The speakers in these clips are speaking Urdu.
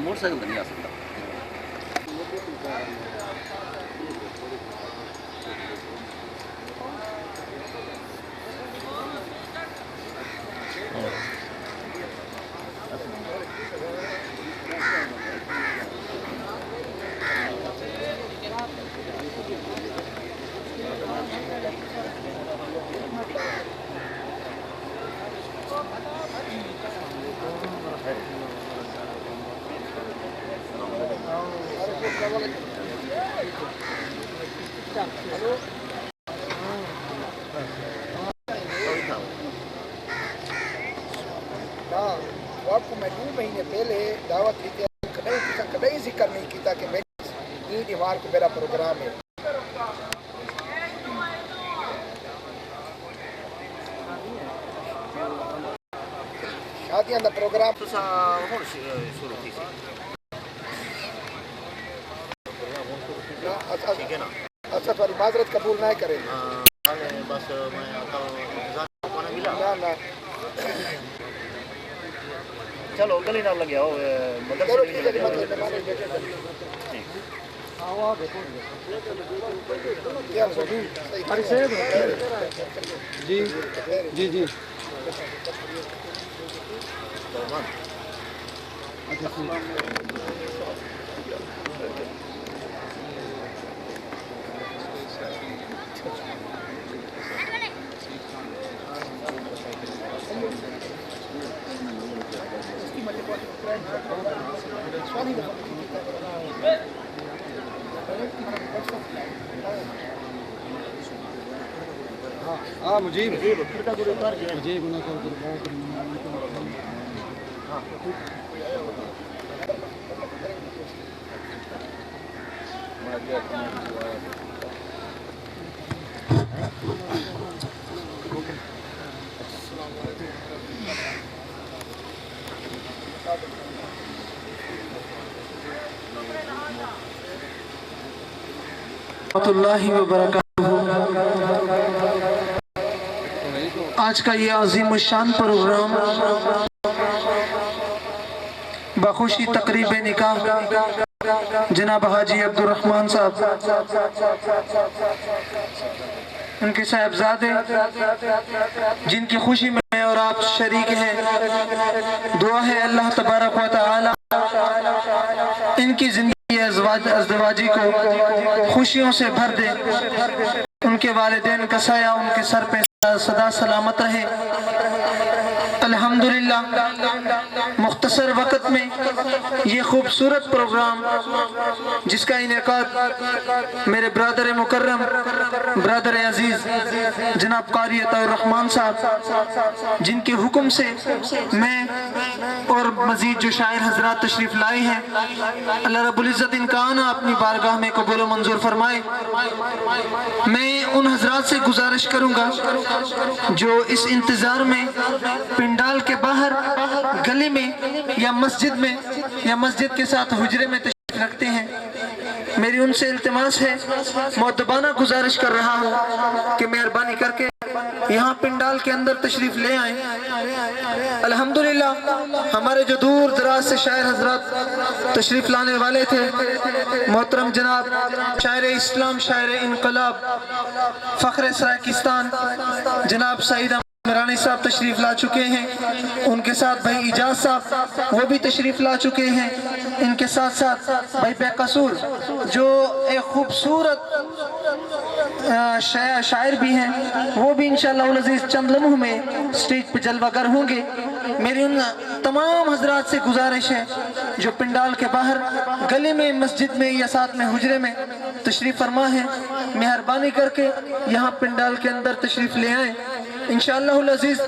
موٹر سائیکل تو نہیں آ سکتا. آپ کو میں 2 مہینے پہلے دعوت دی تھی، کدی ذکر نہیں کیتا کہ میری دیوار کو میرا پروگرام ہے. شادیاں دا پروگرام شروع کی سی نا. اچھا تھوڑی معذرت قبول نہ کریں. بس میں نہ نہ چلو گلی نہ لگیا ہو چلو ٹھیک ہے. مطلب مہمان بیٹھے جی جی جی ہاں مجیب مجیب نہ اللہ وبرکاتہ. آج کا یہ عظیم الشان پروگرام بخوشی تقریب نکاح جناب حاجی عبد الرحمن صاحب، ان کے صاحبزادے جن کی خوشی میں اور آپ شریک ہیں. دعا ہے اللہ تبارک و تعالی ان کی زندگی ازدواجی کو خوشیوں سے بھر دے. ان کے والدین کا سایہ ان کے سر پہ سدا سلامت رہے. الحمدللہ مختصر وقت میں یہ خوبصورت پروگرام جس کا انعقاد میرے برادر مکرم، برادر عزیز جناب قاری عطا الرحمن صاحب جن کے حکم سے میں اور مزید جو شاعر حضرات تشریف لائے ہیں، اللہ رب العزت ان کا آنا اپنی بارگاہ میں قبول و منظور فرمائے. میں ان حضرات سے گزارش کروں گا جو اس انتظار میں پنڈال کے باہر گلی میں یا مسجد کے ساتھ حجرے میں تشریف رکھتے ہیں، میری ان سے التماس ہے، مؤدبانہ گزارش کر رہا ہوں کہ مہربانی کر کے یہاں پنڈال کے اندر تشریف لے آئیں. الحمدللہ ہمارے جو دور دراز سے شاعر حضرات تشریف لانے والے تھے، محترم جناب شاعر اسلام، شاعر انقلاب، فخر سرائیکستان جناب سعید میرانی صاحب تشریف لا چکے ہیں. ان کے ساتھ بھائی اجاز صاحب وہ بھی تشریف لا چکے ہیں. ان کے ساتھ ساتھ بھائی بے قصور جو ایک خوبصورت شاعر بھی ہیں، وہ بھی انشاءاللہ العزیز چند لمحوں میں سٹیج پہ جلوہ گر ہوں گے. میری ان تمام حضرات سے گزارش ہے جو پنڈال کے باہر گلی میں مسجد میں یا ساتھ میں حجرے میں تشریف فرما ہے، مہربانی کر کے یہاں پنڈال کے اندر تشریف لے آئیں۔ انشاءاللہ العزیز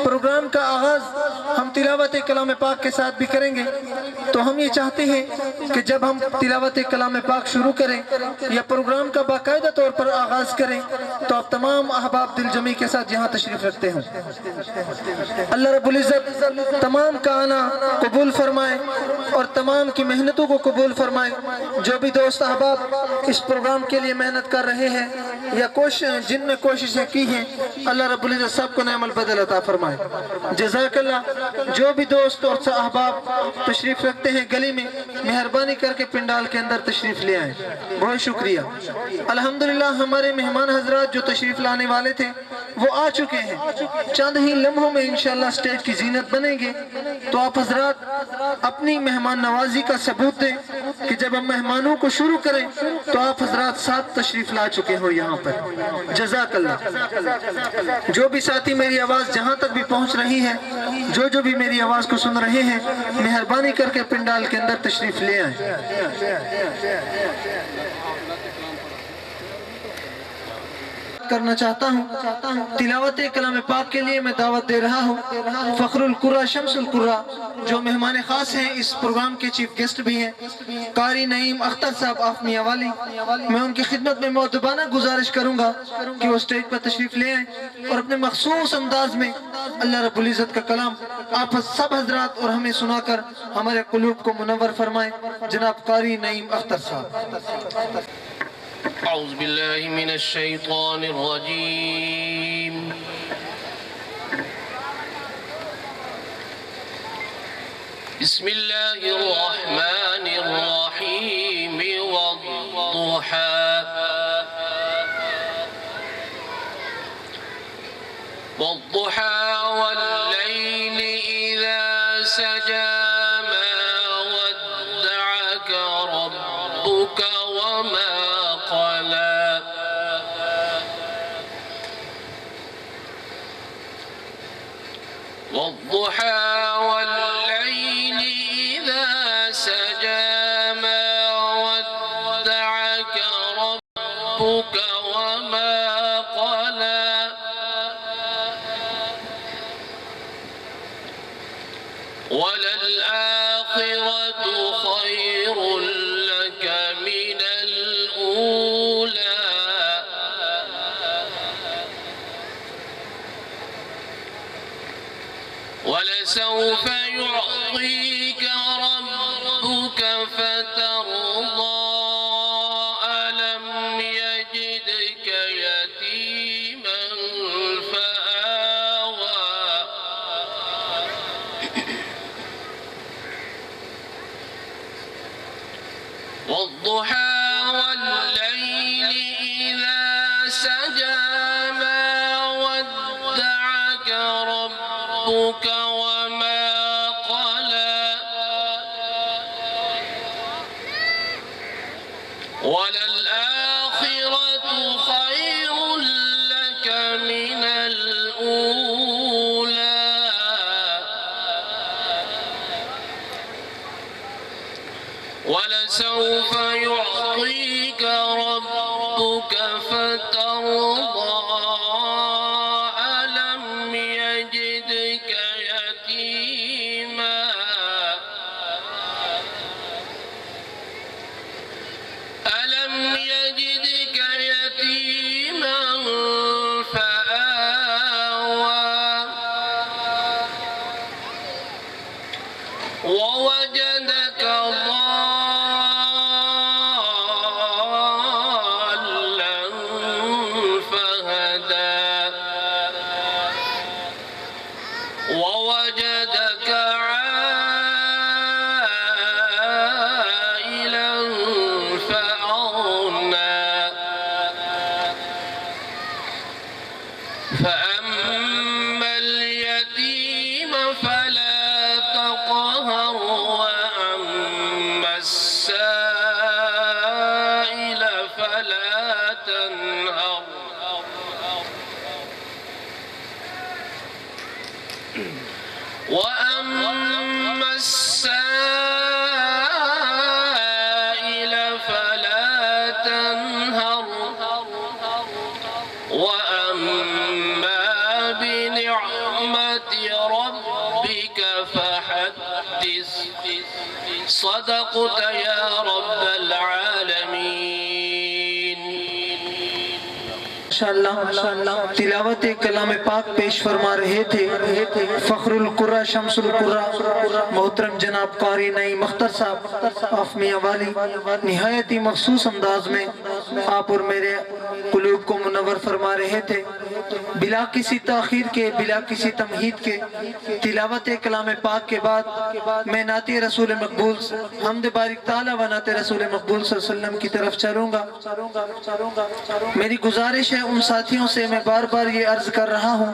پروگرام کا آغاز ہم تلاوت کلام پاک کے ساتھ بھی کریں گے، تو ہم یہ چاہتے ہیں کہ جب ہم تلاوت کلام پاک شروع کریں یا پروگرام کا باقاعدہ طور پر آغاز کریں تو آپ تمام احباب دل جمعی کے ساتھ یہاں تشریف رکھتے ہیں۔ اللہ رب العزت تمام کا آنا قبول فرمائے اور تمام کی محنتوں کو قبول فرمائے۔ جو بھی دوست احباب اس پروگرام کے لیے محنت کر رہے ہیں یا جن نے کوششیں کی ہیں، اللہ رب العزت سب کو نعم البدل عطا فرمائے۔ جزاک اللہ۔ جو بھی دوست اور احباب تشریف رکھتے ہیں گلی میں، مہربانی کر کے پنڈال کے اندر تشریف لے آئیں۔ بہت شکریہ۔ الحمدللہ ہمارے مہمان حضرات جو تشریف لانے والے تھے وہ آ چکے ہیں، چند ہی لمحوں میں انشاءاللہ سٹیج کی زینت بنیں گے، تو آپ حضرات اپنی مہمان نوازی کا ثبوت دیں کہ جب ہم مہمانوں کو شروع کریں تو آپ حضرات ساتھ تشریف لا چکے ہو یہاں پر۔ جزاک اللہ۔ جو بھی ساتھی میری آواز جہاں تک بھی پہنچ رہی ہے، جو بھی میری آواز کو سن رہے ہیں، مہربانی کر کے پنڈال کے اندر تشریف لے آئیں۔ کرنا چاہتا ہوں تلاوت کلام پاک کے لیے میں دعوت دے رہا ہوں فخر القرآ شمس القرآ جو مہمان خاص ہیں، اس پروگرام کے چیف گیسٹ بھی ہیں، قاری نعیم اختر صاحب آف میاں والی۔ میں ان کی خدمت میں مؤدبانہ گزارش کروں گا کہ وہ سٹیج پر تشریف لے آئیں اور اپنے مخصوص انداز میں اللہ رب العزت کا کلام آپ سب حضرات اور ہمیں سنا کر ہمارے قلوب کو منور فرمائیں۔ جناب قاری نعیم اختر صاحب۔ أعوذ بالله من الشيطان الرجيم بسم الله الرحمن الرحيم والضحى والليل إذا سجى ما ودعك ربك وما قلى والضحى والليل إذا سجى ما ودعك ربك وما قلى وللآخرة خير لك من الأولى ولسوف يعطيك ربك فترضى ألم يجدك يتيما فآوى والضحى والليل إذا سجى ما ودعك ربك وما قلى وللآخرة خير لك من الأولى ولسوف يعطيك ربك فترضى ألم يجدك يتيما فآوى ووجدك ضالا فهدى ووجدك عائلا فأغنى فأما اليتيم فلا تقهر وأما السائل فلا تنهر وأما تنهر وأما بنعمة ربك فحدث صدقت يا رب العالمين. ماشاءاللہ تلاوت کلام پاک پیش فرما رہے تھے فخر القرہ شمس القرہ محترم جناب قاری نئی مختر صاحب آف میاں والی نہایت ہی مخصوص انداز میں آپ اور میرے قلوب کو منور فرما رہے تھے. بلا کسی تاخیر کے بلا کسی تمہید کے تلاوت کلام پاک کے بعد میں نعت رسول مقبول حمد بارک تعالی و نعت رسول مقبول صلی اللہ علیہ وسلم کی طرف چلوں گا. میری گزارش ہے ان ساتھیوں سے میں بار بار یہ عرض کر رہا ہوں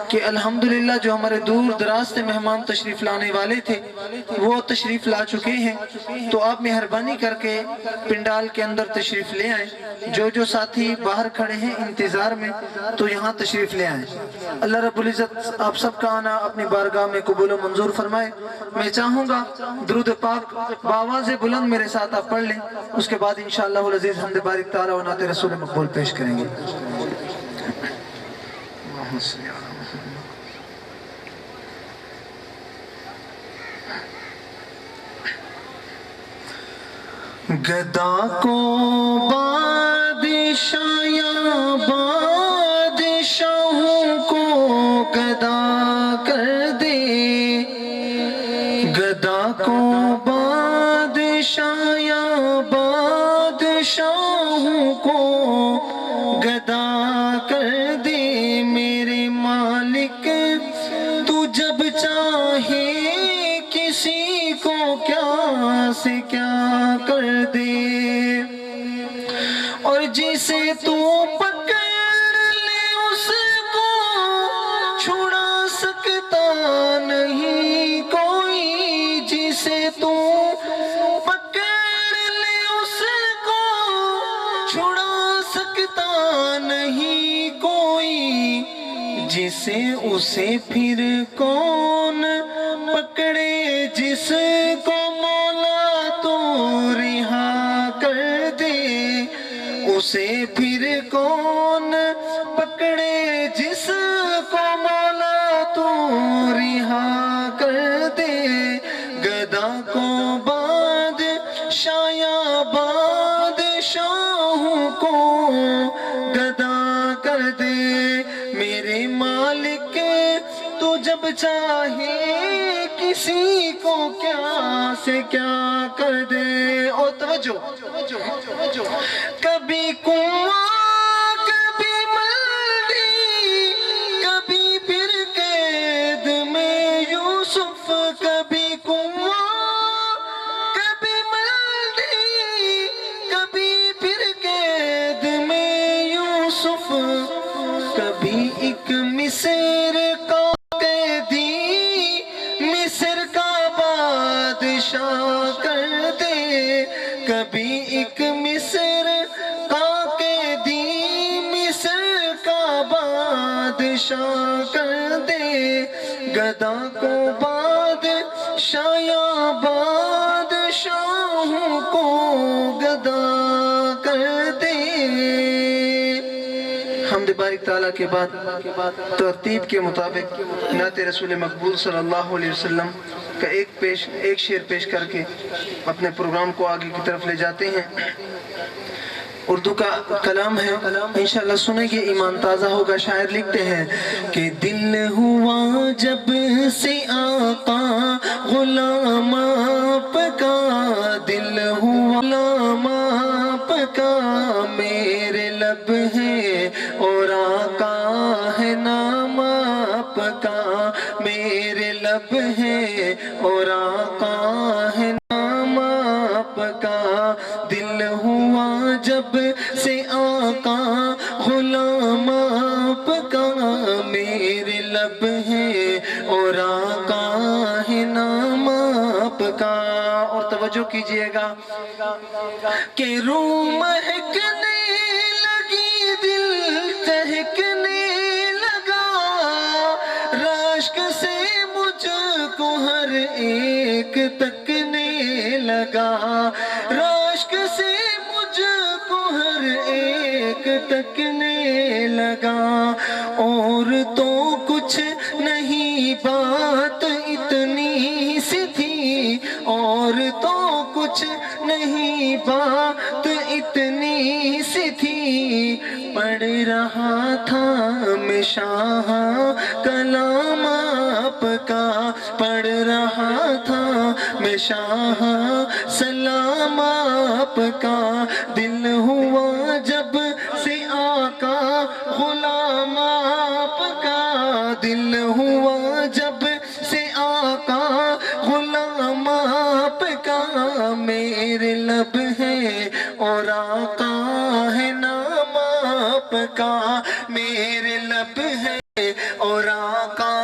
کہ الحمدللہ جو ہمارے دور دراز سے مہمان تشریف لانے والے تھے وہ تشریف لا چکے ہیں, تو آپ مہربانی کر کے پنڈال کے اندر تشریف لے آئیں. جو ساتھی باہر کھڑے ہیں انتظار میں تو یہاں تشریف لے آئیں. اللہ رب العزت آپ سب کا آنا اپنی بارگاہ میں قبول و منظور فرمائے. میں چاہوں گا درود پاک بآواز بلند میرے ساتھ آپ پڑھ لیں, اس کے بعد انشاءاللہ العزیز حمد بارک تعالی و نعت رسول مقبول پیش کریں گے. گدا کو بادشاہ یا بادشاہوں کو گدا کر دے, گدا کو بادشاہ یا بادشاہوں کو گدا کر دے. میرے مالک تو جب چاہے کسی کو کیا سے کیا کر دے, اور جسے تو پکڑ لے اس کو چھڑا سکتا نہیں کوئی. جسے تو پکڑ لے اس کو چھڑا سکتا نہیں کوئی. جسے اسے پھر کون پکڑے, جس کو مولا تو رہا کر دے. اسے پھر کون پکڑے جس کو مولا تو رہا کر دے. گدا کو بادشاہ یا بادشاہوں کو گدا کر دے. میرے مالک تو جب چاہے کسی کو کیا سے کیا کر دے. اور توجہ کبھی کنواں کبھی منڈی کبھی پھر قید میں یوسف. کبھی کنواں کبھی منڈی کبھی پھر قید میں یوسف. کبھی ایک مصر کا قیدی مصر کا بادشاہ کر دے. کبھی ایک مصر کا قیدی مصر کا بادشاہ کر دے. گدا کو بادشاہ یا بادشاہوں کو گدا کر دے. حمد بارک تعالیٰ کے بعد ترتیب کے مطابق نعت رسول مقبول صلی اللہ علیہ وسلم کا ایک شعر پیش کر کے اپنے پروگرام کو آگے کی طرف لے جاتے ہیں. اردو کا کلام ہے, انشاءاللہ سنیں گے, ایمان تازہ ہوگا. شاعر لکھتے ہیں کہ دل ہوا جب سے آقا غلام آپ کا, دل ہوا غلام آپ کا, میرے لب ہے اور آقا ہے نام آپ کا. میرے لب ہے اور آقا ہے نام آپ کا. دل ہوا جب سے آقا غلام آپ کا, میرے لب ہے اور آقا ہے نام آپ کا. اور توجہ کیجئے گا کہ روح مہکنے لگی دل چہکنے لگا, راشک سے مجھ کو ہر ایک تکنے لگا. راشک سے مجھ کو تکنے لگا، اور تو کچھ نہیں بات اتنی سی تھی، اور تو کچھ نہیں بات اتنی سی تھی، پڑھ رہا تھا میں شاہ کلام آپ کا، پڑھ رہا تھا میں شاہ سلام آپ کا، دل ہوا جب سے آقا غلام آپ کا، دل ہوا جب سے آقا غلام آپ کا، میرے لب ہے اور آقا ہے نام آپ کا، میرے لب ہے اور آقا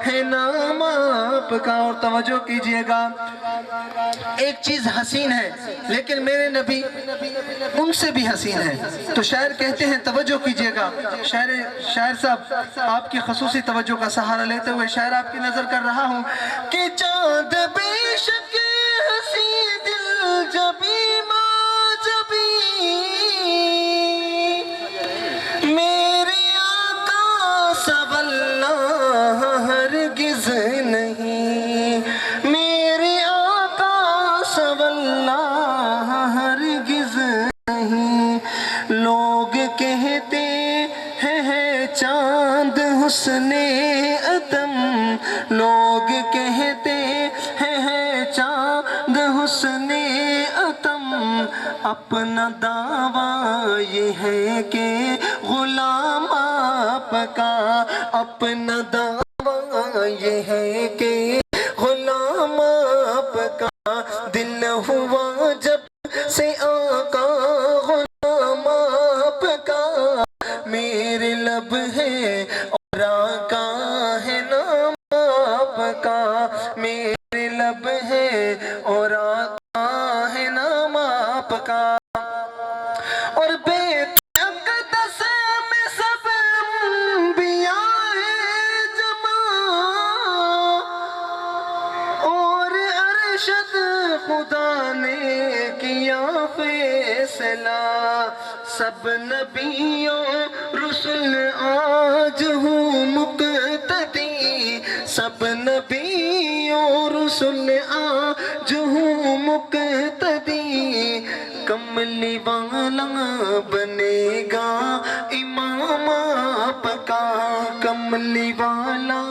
ہے نام آپ کا۔ اور توجہ کیجئے گا، ایک چیز حسین ہے لیکن میرے نبی ان سے بھی حسین ہے، تو شاعر کہتے ہیں، توجہ کیجئے گا، شاعر صاحب آپ کی خصوصی توجہ کا سہارا لیتے ہوئے شاعر آپ کی نظر کر رہا ہوں کہ چاند بے شک حسین دل جبی ماں جبی، میرے آقا سب اللہ ہرگز نہیں، میرے آقا سب اللہ ہرگز نہیں، لوگ کہتے ہیں چاند حسن عدم، لوگ کہتے ہیں چاند حسن عدم، اپنا دعویٰ یہ ہے کہ غلام آپ کا، اپنا دعویٰ یہ ہے کہ غلام آپ کا، دل ہوا جب سے آقا غلام آپ کا، میرے لب ہے اور آقا ہے نام آپ کا، میرے لب ہے اور آقا ہے نام آپ کا۔ اور بیت اقدس میں سب انبیاء ہیں جمع، اور ارشد خدا نے کیا فیصلہ، سب نبیوں رسل آج ہوں مقتدی، سب نبیوں رسل آج ہوں مقتدی، کملی والا بنے گا امام آپ کا، کملی والا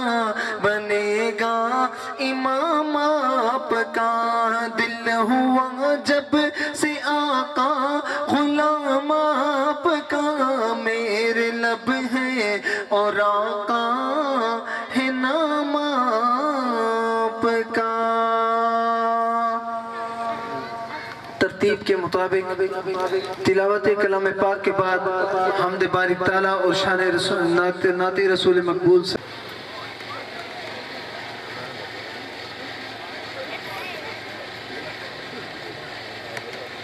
بنے گا امام آپ کا، دل ہوا جب سے آقا غلام آپ کا، میرے لب ہے اور آقا ہے نام آپ کا۔ ترتیب کے مطابق تلاوت کلام پاک کے بعد حمد باری تعالیٰ اور شان رسول نعت رسول مقبول سے